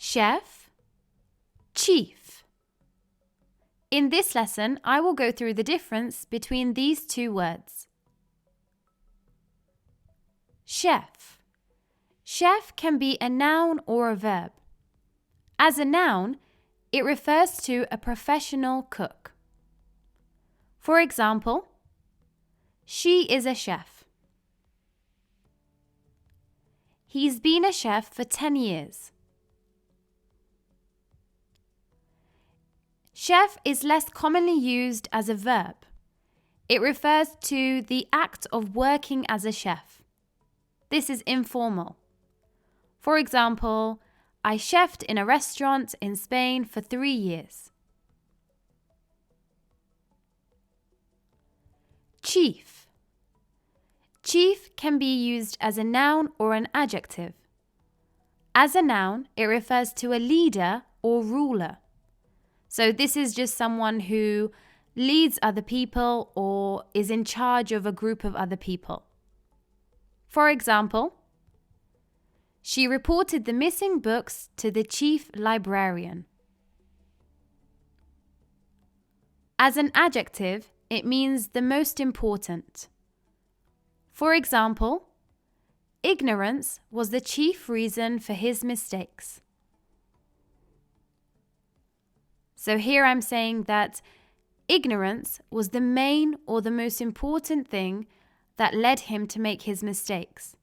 chef, chief. In this lesson, I will go through the difference between these two words. Chef. Chef can be a noun or a verb. As a noun, it refers to a professional cook. For example, she is a chef. He's been a chef for 10 years. Chef is less commonly used as a verb. It refers to the act of working as a chef. This is informal. For example, I chefed in a restaurant in Spain for 3 years. Chief. Chief can be used as a noun or an adjective. As a noun, it refers to a leader or ruler. So this is just someone who leads other people or is in charge of a group of other people. For example, she reported the missing books to the chief librarian. As an adjective, it means the most important. For example, ignorance was the chief reason for his mistakes. So here I'm saying that ignorance was the main or the most important thing that led him to make his mistakes.